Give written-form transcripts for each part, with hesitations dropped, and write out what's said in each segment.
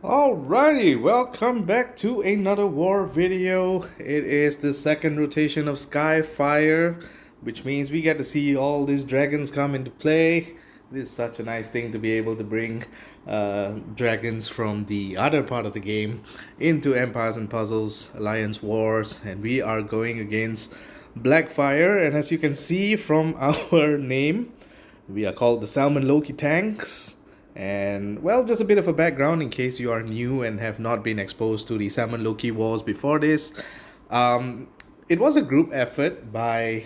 Alrighty, welcome back to another war video. It is the second rotation of Skyfire, which means we get to see all these dragons come into play. This is such a nice thing to be able to bring dragons from the other part of the game into Empires and Puzzles, Alliance Wars, and we are going against Blackfire. And as you can see from our name, we are called the Salmon Loki Tanks. And well, just a bit of a background in case you are new and have not been exposed to the Salmon Loki Wars before this. It was a group effort by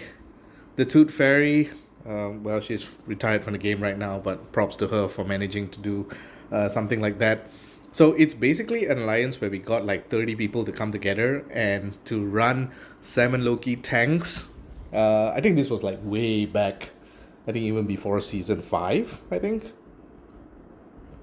the Tooth Fairy. Well, she's retired from the game right now, but props to her for managing to do something like that. So it's basically an alliance where we got like 30 people to come together and to run Salmon Loki tanks. I think this was like way back. I think even before season 5, I think.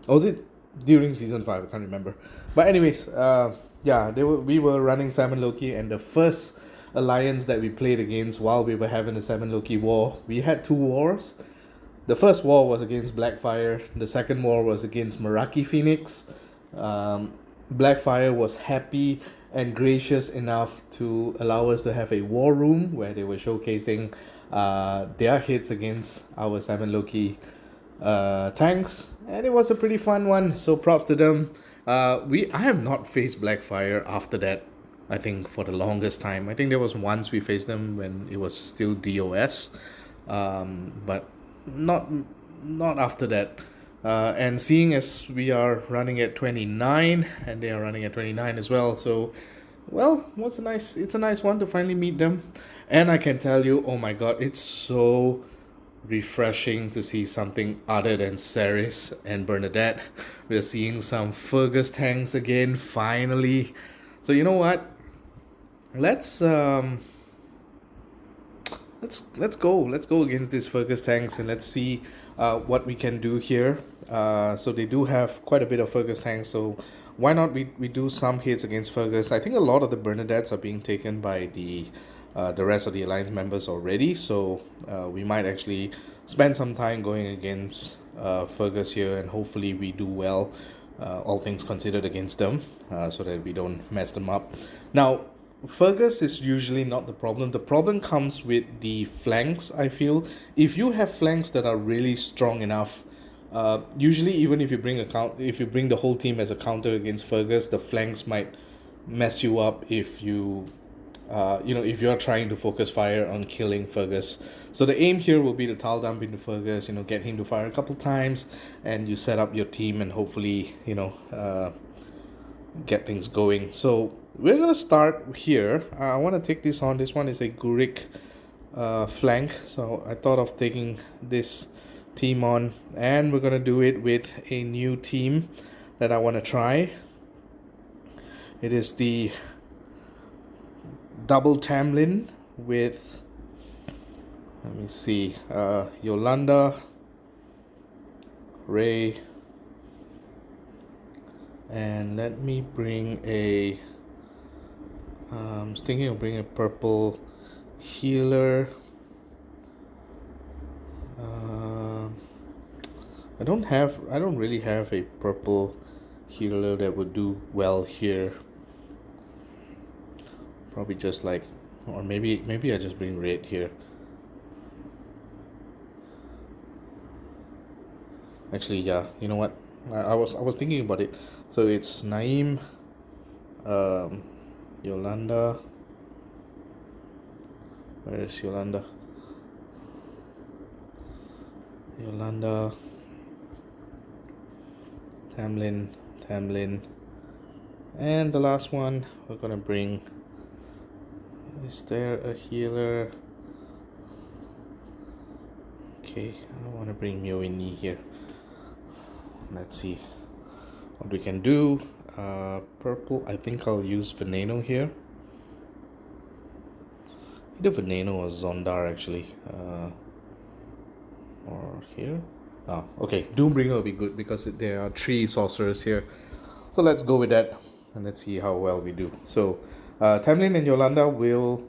Or was it during season 5? I can't remember. But anyways, yeah, we were running Salmon Loki, and the first alliance that we played against while we were having the Salmon Loki war, we had two wars. The first war was against Blackfire. The second war was against Meraki Phoenix. Blackfire was happy and gracious enough to allow us to have a war room where they were showcasing their hits against our Salmon Loki tanks, and it was a pretty fun one, so props to them. I have not faced Blackfire after that, I think, for the longest time. I think there was once we faced them when it was still DOS, but not after that. And seeing as we are running at 29 and they are running at 29 as well, so well, it's a nice one to finally meet them. And I can tell you, oh my god, it's so refreshing to see something other than Ceres and Bernardet. We're seeing some Fergus tanks again, finally. So you know what? Let's go against these Fergus tanks, and let's see what we can do here. So they do have quite a bit of Fergus tanks, so why not we do some hits against Fergus? I think a lot of the Bernadettes are being taken by the rest of the alliance members already, so we might actually spend some time going against Fergus here, and hopefully we do well, all things considered, against them, so that we don't mess them up. Now, Fergus is usually not the problem. The problem comes with the flanks, I feel. If you have flanks that are really strong enough, usually even if you bring the whole team as a counter against Fergus, the flanks might mess you up if if you're trying to focus fire on killing Fergus. So the aim here will be to tile dump into Fergus, get him to fire a couple times, and you set up your team and hopefully, get things going. So we're going to start here. I want to take this on. This one is a Gurik flank. So I thought of taking this team on, and we're going to do it with a new team that I want to try. It is the double Tamlin with, let me see, Yolanda, Ray, and let me bring I was thinking of bringing a purple healer. I don't really have a purple healer that would do well here. Probably just like, or maybe I just bring red here. Actually, yeah, you know what? I was thinking about it. So it's Naeem, Yolanda. Where is Yolanda? Yolanda, Tamlin, and the last one we're gonna bring. Is there a healer? Okay, I want to bring Myoini here. Let's see what we can do. Purple, I think I'll use Veneno here. Either Veneno or Zondar, actually. Or here. Oh, okay, Doombringer will be good because there are 3 sorcerers here. So let's go with that, and let's see how well we do. So Tamlin and Yolanda will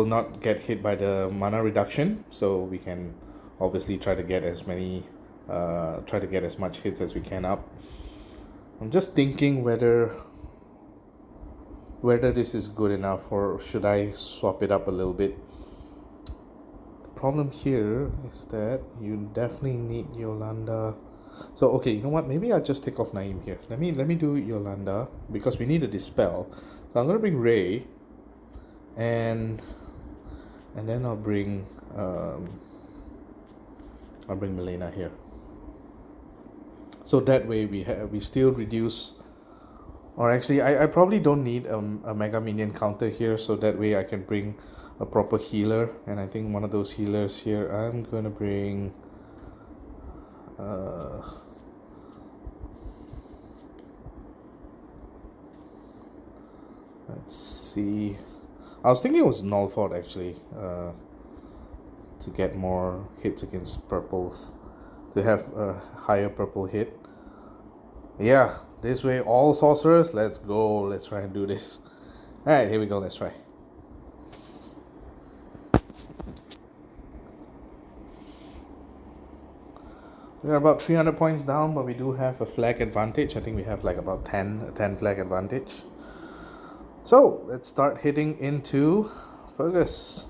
not get hit by the mana reduction, so we can obviously try to get as many try to get as much hits as we can up. I'm just thinking whether this is good enough, or should I swap it up a little bit. The problem here is that you definitely need Yolanda. So okay, you know what? Maybe I'll just take off Naeem here. Let me do Yolanda because we need a dispel. So I'm gonna bring Ray, and then I'll bring Milena here. So that way we still reduce. Or actually, I probably don't need a Mega Minion counter here, so that way I can bring a proper healer. And I think one of those healers here, I'm gonna bring let's see. I was thinking it was Nullford actually, to get more hits against purples, to have a higher purple hit. Yeah, this way all sorcerers. Let's go. Let's try and do this. All right, here we go. Let's try. We're about 300 points down, but we do have a flag advantage. I think we have like about 10 flag advantage. So let's start hitting into Fergus.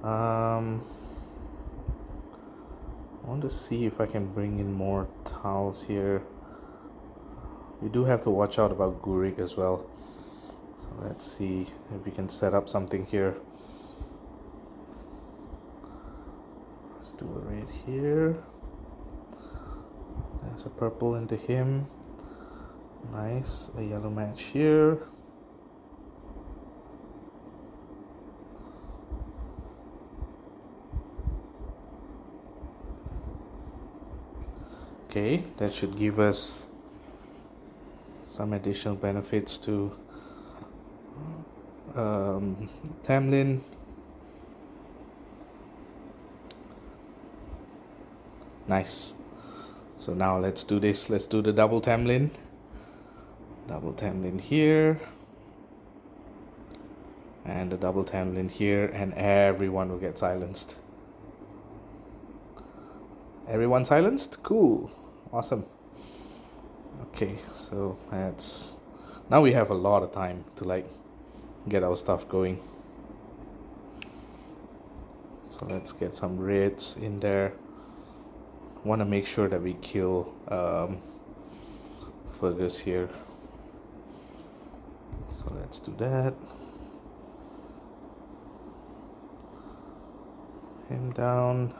I want to see if I can bring in more tiles here. We do have to watch out about Gurik as well. So let's see if we can set up something here. Let's do a red here. There's a purple into him. Nice. A yellow match here. Okay, that should give us some additional benefits to Tamlin. Nice. So now let's do this. Let's do the double Tamlin. Double Tamlin here. And the double Tamlin here, and everyone will get silenced. Everyone silenced? Cool. Awesome. Okay, so that's... Now we have a lot of time to like get our stuff going. So let's get some reds in there. Want to make sure that we kill Fergus here. So let's do that. Him down.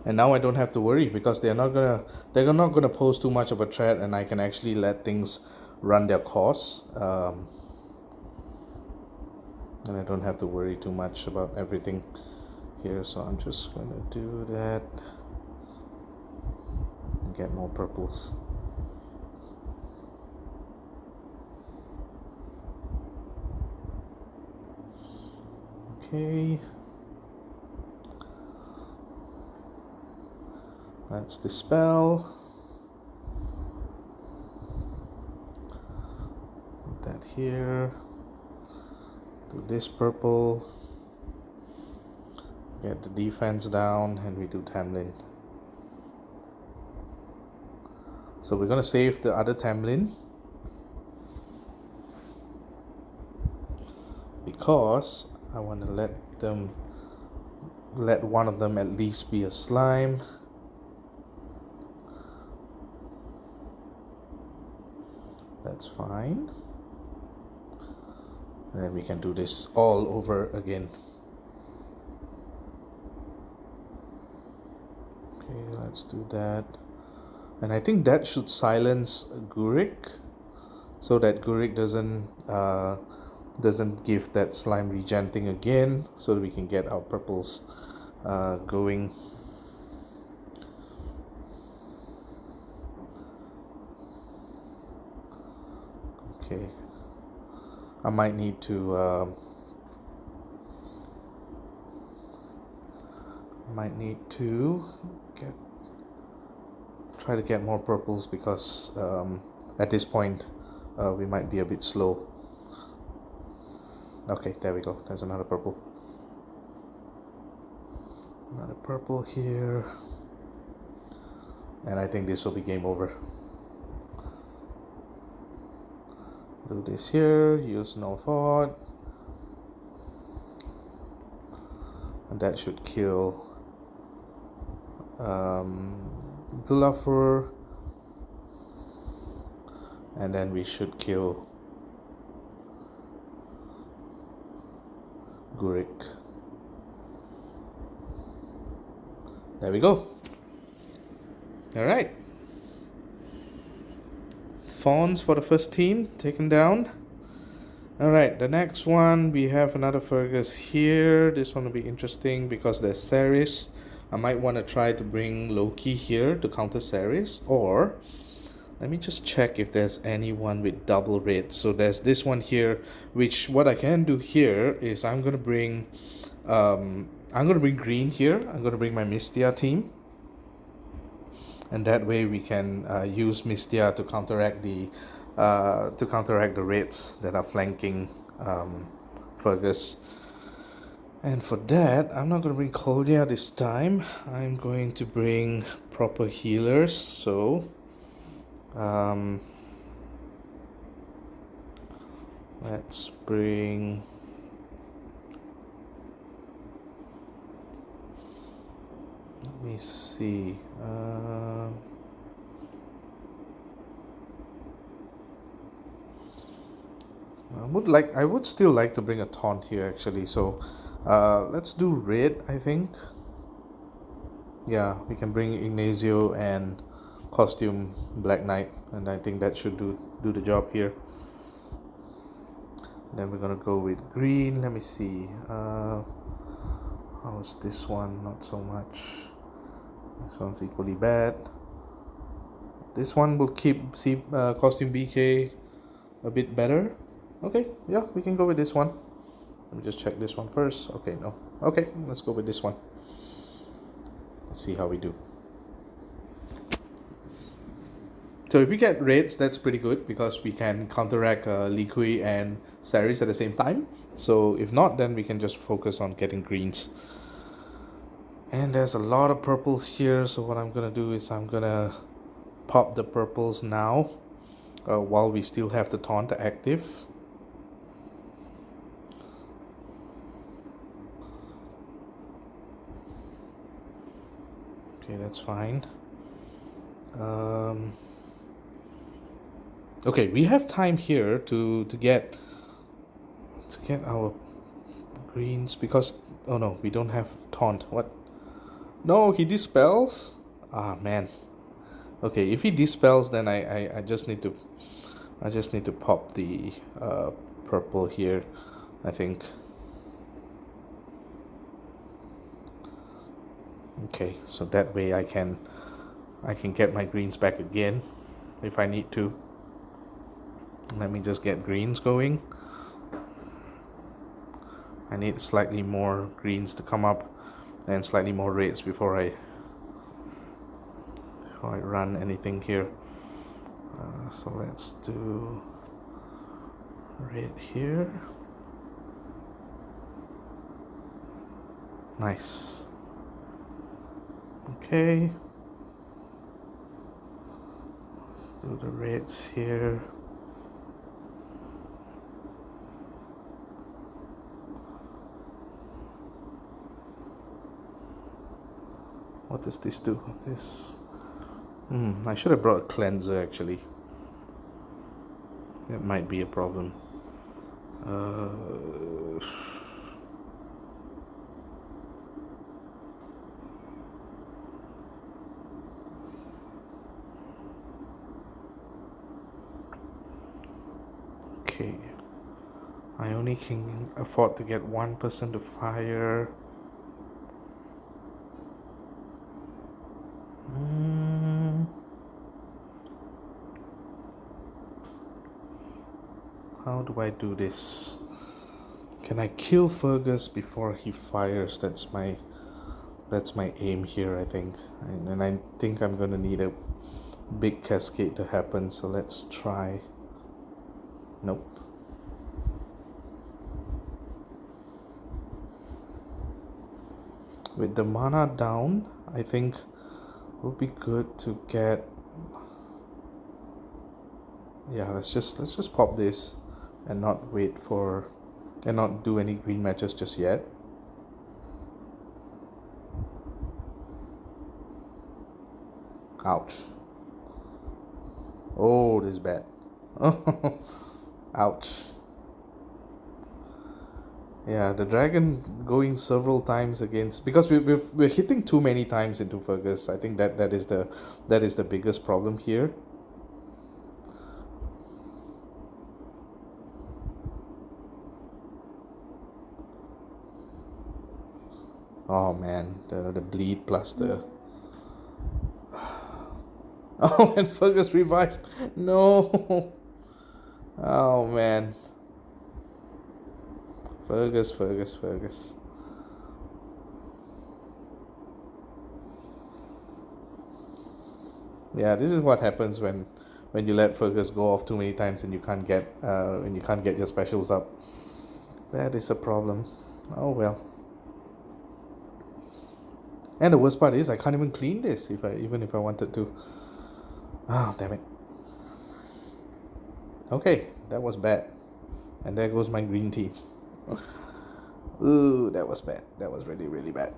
And now I don't have to worry because they're not gonna pose too much of a threat, and I can actually let things run their course. And I don't have to worry too much about everything here. So I'm just gonna do that and get more purples. Okay. Let's dispel. Put that here. Do this purple. Get the defense down, and we do Tamlin. So we're gonna save the other Tamlin because I want to let one of them at least be a slime. That's fine. And then we can do this all over again. Okay, let's do that. And I think that should silence Gurik, so that Gurik doesn't give that slime regen thing again, so that we can get our purples going. Okay, I might need to try to get more purples because at this point we might be a bit slow. Okay, there we go. There's another purple. Another purple here. And I think this will be game over. Do this here, use null fort. And that should kill Dulafur. And then we should kill Gurik. There we go. Alright. Fawns for the first team taken down. Alright, the next one we have another Fergus here. This one will be interesting because there's Ceres. I might want to try to bring Loki here to counter Ceres, or let me just check if there's anyone with double red. So there's this one here, which what I can do here is I'm gonna bring green here. I'm gonna bring my Mystia team, and that way we can use Mystia to counteract the reds that are flanking Fergus. And for that, I'm not gonna bring Kolya this time. I'm going to bring proper healers. So let's bring let me see. I would still like to bring a taunt here actually. So let's do red, I think. Yeah, we can bring Ignacio and costume Black Knight, and I think that should do the job here. Then we're gonna go with green. Let me see. How's this one? Not so much. This one's equally bad. This one will keep costume BK a bit better. Okay, yeah, we can go with this one. Let me just check this one first. Okay, no. Okay, let's go with this one. Let's see how we do. So if we get reds, that's pretty good because we can counteract Liqui and Ceres at the same time. So if not, then we can just focus on getting greens. And there's a lot of purples here, so what I'm gonna do is I'm gonna pop the purples now while we still have the taunt active. Okay, that's fine. Okay, we have time here to get our greens because oh no, we don't have taunt. What? No, he dispels. Ah man. Okay, if he dispels, then I just need to pop the purple here, I think. Okay, so that way I can get my greens back again if I need to. Let me just get greens going. I need slightly more greens to come up and slightly more reds before I run anything here. So let's do red here. Nice. Okay. Let's do the reds here. What does this do? This... I should have brought a cleanser actually. That might be a problem. Okay. I only can afford to get one person to fire. How do I do this? Can I kill Fergus before he fires? That's my aim here, I think. And I think I'm gonna need a big cascade to happen, so let's try. Nope. With the mana down, I think it would be good to get. Yeah, let's just pop this and not wait for and not do any green matches just yet. Ouch. Oh, this is bad. Ouch. Yeah, the dragon going several times against, because we're hitting too many times into Fergus. I think that is the biggest problem here. Oh man, the bleed plus the oh, and Fergus revived. No. Oh man. Fergus. Yeah, this is what happens when you let Fergus go off too many times and you can't get your specials up. That is a problem. Oh well. And the worst part is I can't even clean this even if I wanted to. Oh, damn it. Okay, that was bad. And there goes my green team. Ooh, that was bad. That was really, really bad.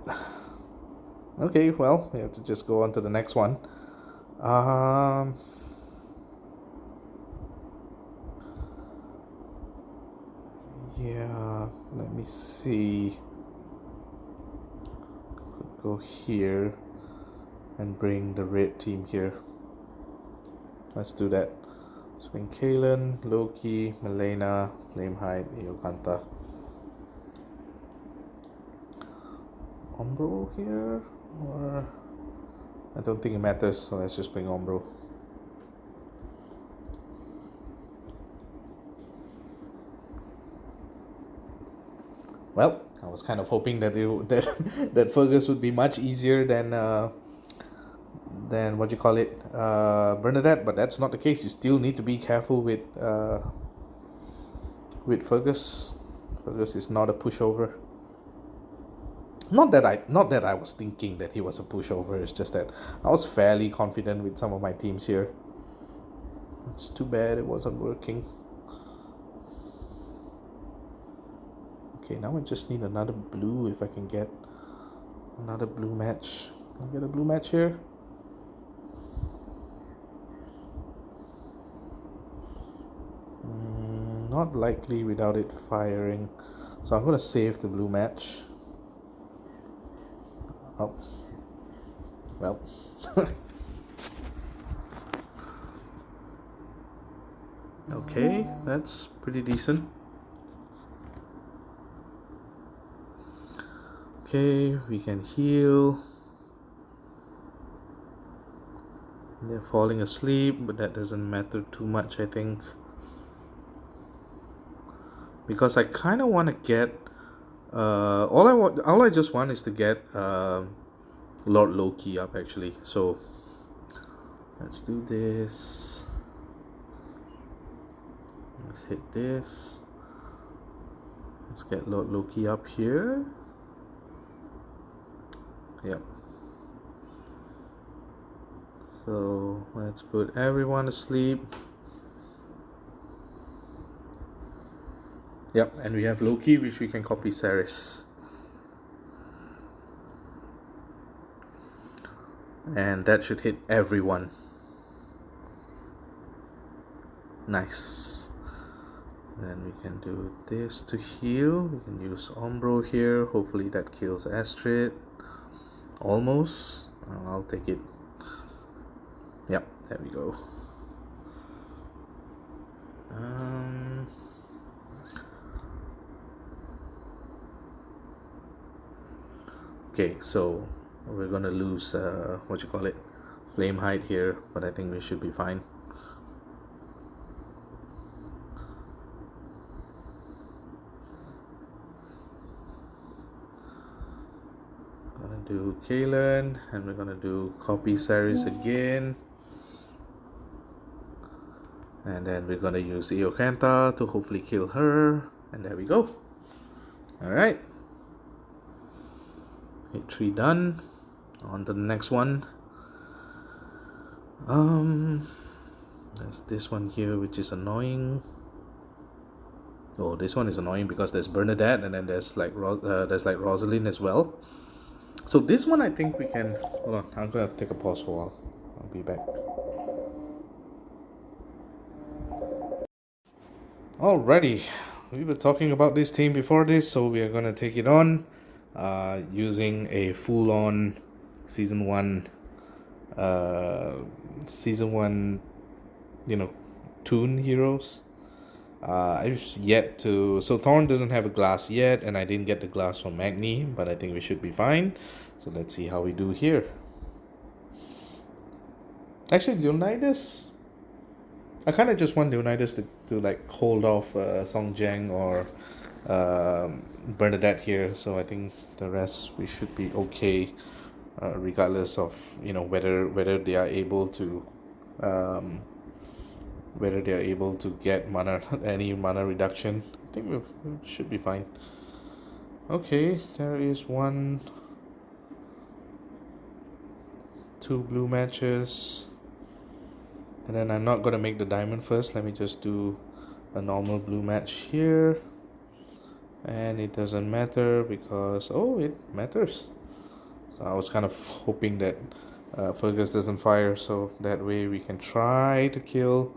Okay, well, we have to just go on to the next one. Yeah, let me see. Could go here and bring the red team here. Let's do that. Swing Kalen, Loki, Melena, Flamehide, Eokanta. Umbro here? Or I don't think it matters, so let's just bring Umbro. Well, I was kind of hoping that that Fergus would be much easier than what you call it, Bernardet, but that's not the case. You still need to be careful with Fergus. Fergus is not a pushover. Not that I was thinking that he was a pushover. It's just that I was fairly confident with some of my teams here. It's too bad it wasn't working. Okay, now I just need another blue if I can get another blue match. Can I get a blue match here? Not likely without it firing. So I'm going to save the blue match. Oh. Well. Okay, that's pretty decent. Okay, we can heal. They're falling asleep, but that doesn't matter too much, I think. Because I kind of want to get all I just want is to get Lord Loki up, actually. So let's do this. Let's hit this. Let's get Lord Loki up here. Yep. So let's put everyone to sleep. Yep, and we have Loki, which we can copy Ceres. And that should hit everyone. Nice. Then we can do this to heal. We can use Umbro here. Hopefully that kills Astrid. Almost. I'll take it. Yep, there we go. Okay, so we're gonna lose flame hide here, but I think we should be fine. Gonna do Kalen, and we're gonna do copy Ceres again, and then we're gonna use Eokanta to hopefully kill her, and there we go. All right. Hit 3 done. On to the next one. There's this one here which is annoying. Oh, this one is annoying because there's Bernardet and then there's like Rosalind as well. So this one I think we can. Hold on, I'm gonna take a pause for a while. I'll be back. Alrighty, we were talking about this team before this, so we are gonna take it on, using a full-on season one, season one, toon heroes. I've yet to. So Thorn doesn't have a glass yet, and I didn't get the glass from Magni, but I think we should be fine. So let's see how we do here. Actually, Leonidas. I kind of just want Leonidas to like hold off Song Jiang or Bernadette here. So I think the rest we should be okay, regardless of whether they are able to. Whether they are able to get any mana reduction. I think we should be fine. Okay, there is 2 blue matches, and then I'm not gonna make the diamond first. Let me just do a normal blue match here, and it doesn't matter because it matters. So I was kind of hoping that Fergus doesn't fire, so that way we can try to kill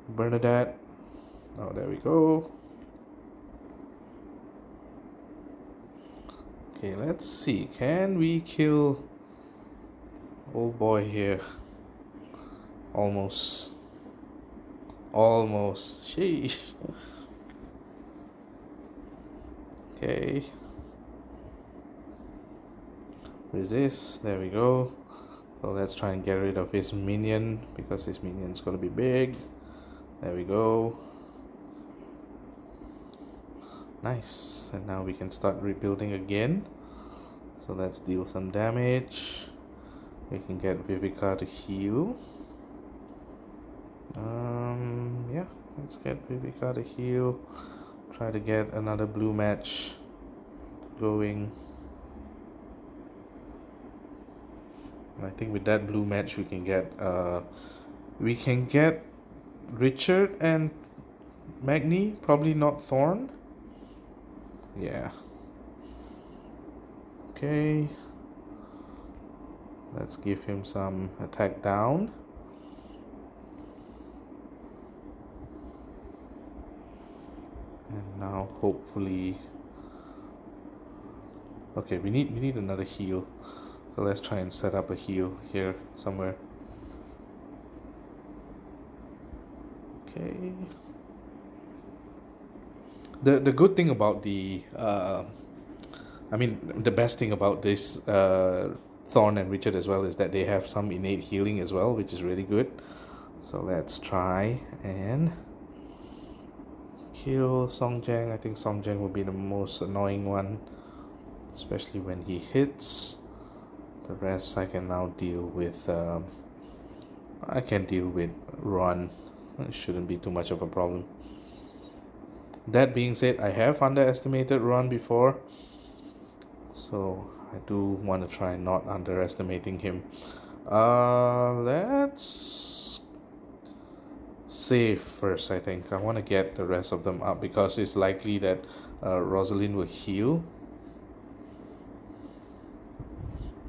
Bernadette. Oh, there we go. Okay, let's see. Can we kill old boy here? Almost. Sheesh. Okay. Resist. There we go. So let's try and get rid of his minion because his minion's gonna be big. There we go. Nice. And now we can start rebuilding again. So let's deal some damage. We can get Vivica to heal. Yeah, let's get Vivica to heal. Try to get another blue match going. And I think with that blue match we can get Richard and Magni, probably not Thorn. Yeah. Okay. Let's give him some attack down. And now hopefully. Okay, we need another heal. So let's try and set up a heal here somewhere. Okay. The good thing about the the best thing about this Thorn and Richard as well is that they have some innate healing as well, which is really good. So let's try and kill Song Jiang. I think Song Jiang will be the most annoying one, especially when he hits. The rest I can now deal with. I can deal with Ron. It shouldn't be too much of a problem. That being said, I have underestimated Ron before, so I do want to try not underestimating him. Let's save first. I think I want to get the rest of them up because it's likely that Rosalind will heal.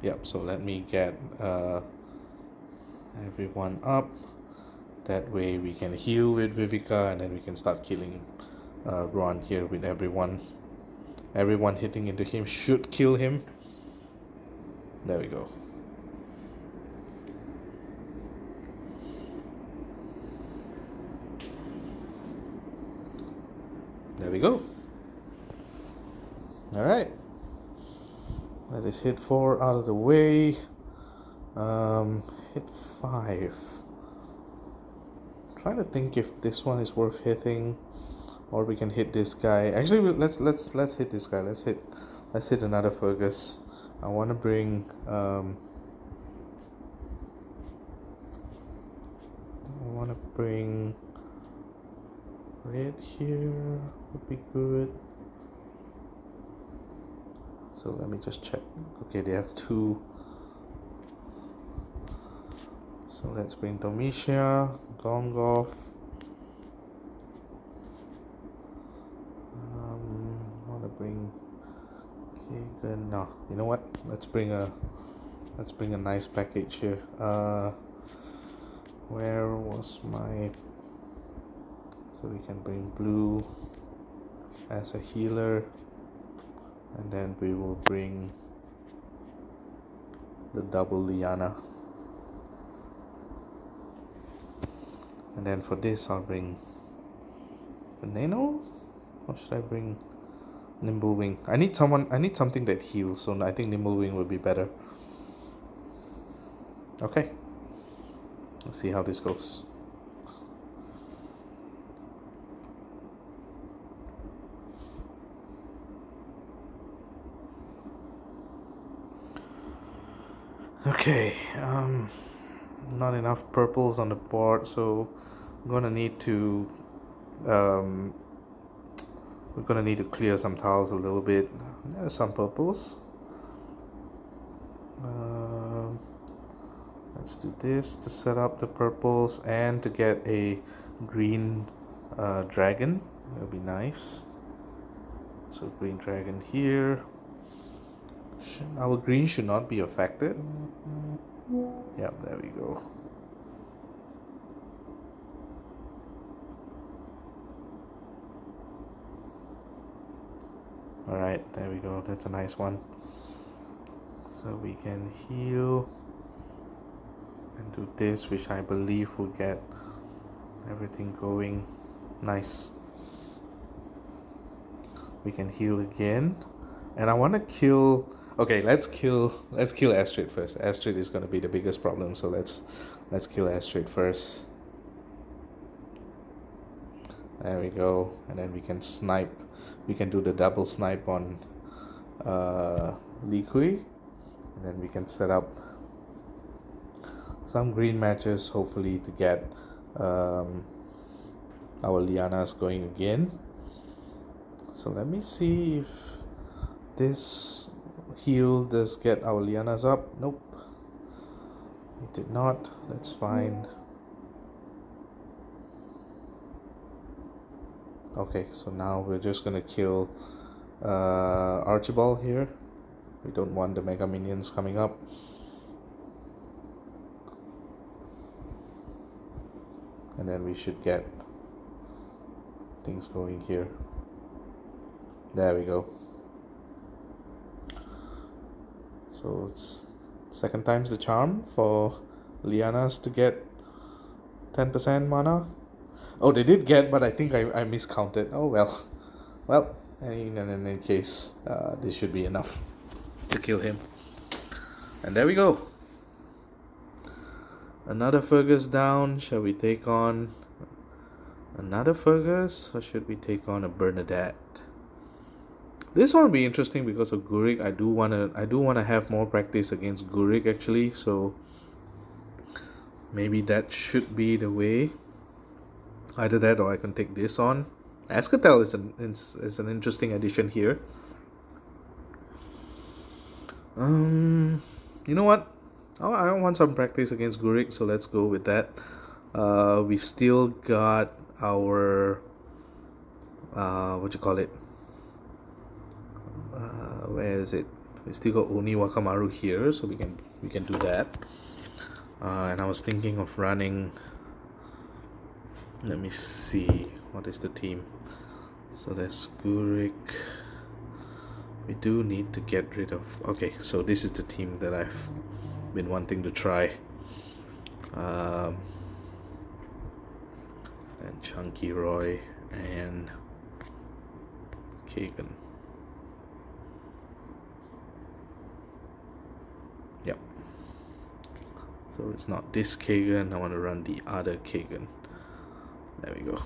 Yep, so let me get everyone up. That way we can heal with Vivica and then we can start killing Ron here with everyone. Everyone hitting into him should kill him. There we go. There we go. Alright. That is hit 4 out of the way. Hit 5. Trying to think if this one is worth hitting, or we can hit this guy. Actually, let's hit this guy. Let's hit another Fergus. I want to bring red here would be good. So let me just check. Okay, they have 2. So let's bring Domitia, Gongov. Wanna bring Kagan? No, you know what? Let's bring a nice package here. Where was my? So we can bring Blue as a healer, and then we will bring the double Liana. And then for this, I'll bring Veneno, or should I bring Nimble Wing? I need something that heals, so I think Nimble Wing would be better. Okay, let's see how this goes. Okay, not enough purples on the board, so I'm gonna need to we're gonna need to clear some tiles a little bit. There's some purples. Let's do this to set up the purples and to get a green dragon. That'll be nice. So green dragon here. Our green should not be affected. Yep, there we go. Alright, there we go. That's a nice one. So we can heal and do this, which I believe will get everything going nice. We can heal again. And I want to kill... Okay, let's kill Astrid first. Astrid is going to be the biggest problem, so let's kill Astrid first. There we go. And then we can snipe. We can do the double snipe on Li Kui. And then we can set up some green matches, hopefully, to get our Lianas going again. So let me see if this heal does get our Lianas up. Nope, it did not. That's fine. Okay, so now we're just gonna kill Archibald here. We don't want the mega minions coming up. And then we should get things going here. There we go. So it's second time's the charm for Lianas to get 10% mana. Oh, they did get, but I think I miscounted. Oh well. Well, in any case, this should be enough to kill him. And there we go. Another Fergus down. Shall we take on another Fergus, or should we take on a Bernardet? This one will be interesting because of Gurik. I do wanna have more practice against Gurik actually, so maybe that should be the way. Either that or I can take this on. Ascatel is an interesting addition here. You know what? I want some practice against Gurik, so let's go with that. We still got our what you call it? Where is it? We still got Oni Wakamaru here, so we can do that. And I was thinking of running. Let me see, what is the team? So that's Gurik. We do need to get rid of... Okay, so this is the team that I've been wanting to try. And Chunky Roy and Kagan. Yep. So it's not this Kagan, I want to run the other Kagan. There we go.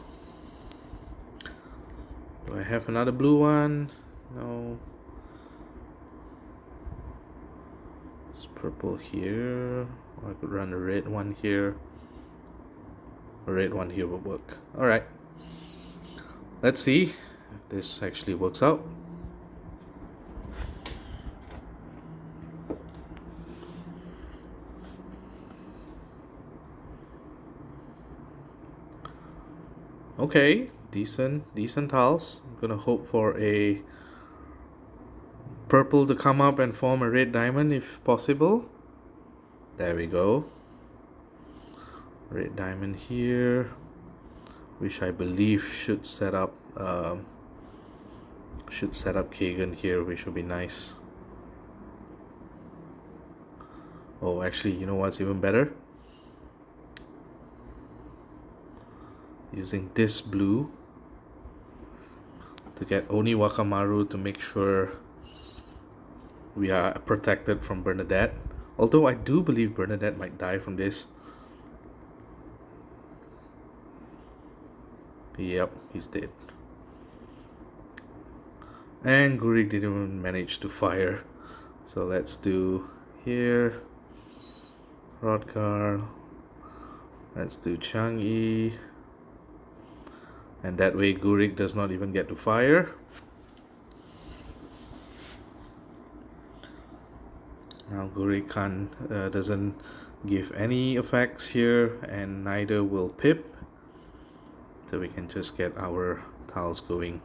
Do I have another blue one? No. It's purple here. Or I could run a red one here. A red one here will work. Alright. Let's see if this actually works out. Okay, decent tiles. I'm gonna hope for a purple to come up and form a red diamond if possible. There we go. Red diamond here, which I believe should set up Kagan here, which would be nice. Oh, actually, you know what's even better? Using this blue to get Oni Wakamaru to make sure we are protected from Bernardet. Although I do believe Bernardet might die from this. Yep, he's dead. And Gurik didn't even manage to fire. So let's do here Rodgar. Let's do Chang'e. And that way Gurik does not even get to fire. Now Gurik doesn't give any effects here, and neither will Pip. So we can just get our tiles going.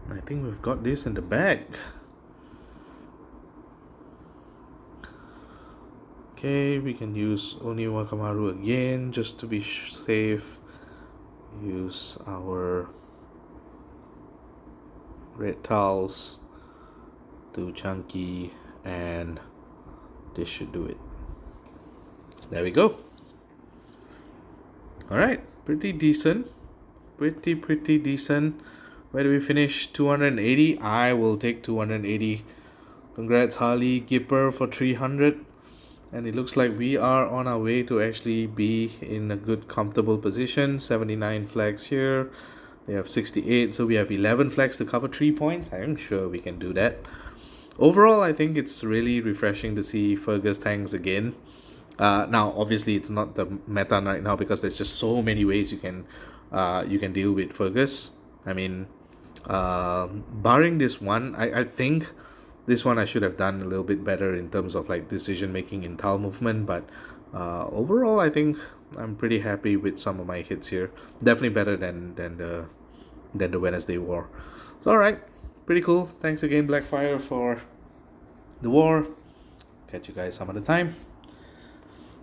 I think we've got this in the bag. Okay, we can use Oni Wakamaru again just to be safe. Use our red tiles, do chunky, and this should do it. There we go. Alright, pretty decent. Pretty decent. Where do we finish? 280. I will take 280. Congrats Harley Gipper for 300. And it looks like we are on our way to actually be in a good comfortable position. 79 flags here. They have 68, so we have 11 flags to cover 3 points. I'm sure we can do that. Overall, I think it's really refreshing to see Fergus tanks again. Now, obviously, it's not the meta right now because there's just so many ways you can deal with Fergus. I mean, barring this one, I think this one I should have done a little bit better in terms of like decision making in tile movement. But overall, I think I'm pretty happy with some of my hits here. Definitely better than the Wednesday War. So alright, pretty cool. Thanks again Blackfire for the war. Catch you guys some other time.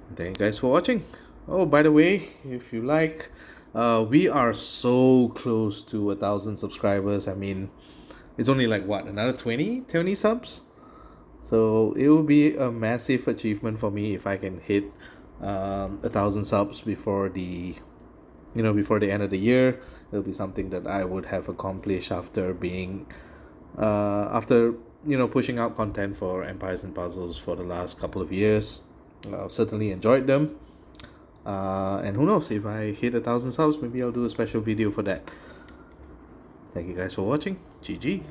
And thank you guys for watching. Oh, by the way, if you like, we are so close to 1,000 subscribers. I mean, it's only like what, another 20 subs? So it will be a massive achievement for me if I can hit 1,000 subs before the end of the year. It'll be something that I would have accomplished after being pushing out content for Empires and Puzzles for the last couple of years. I've certainly enjoyed them. And who knows, if I hit 1,000 subs, maybe I'll do a special video for that. Thank you guys for watching. GG.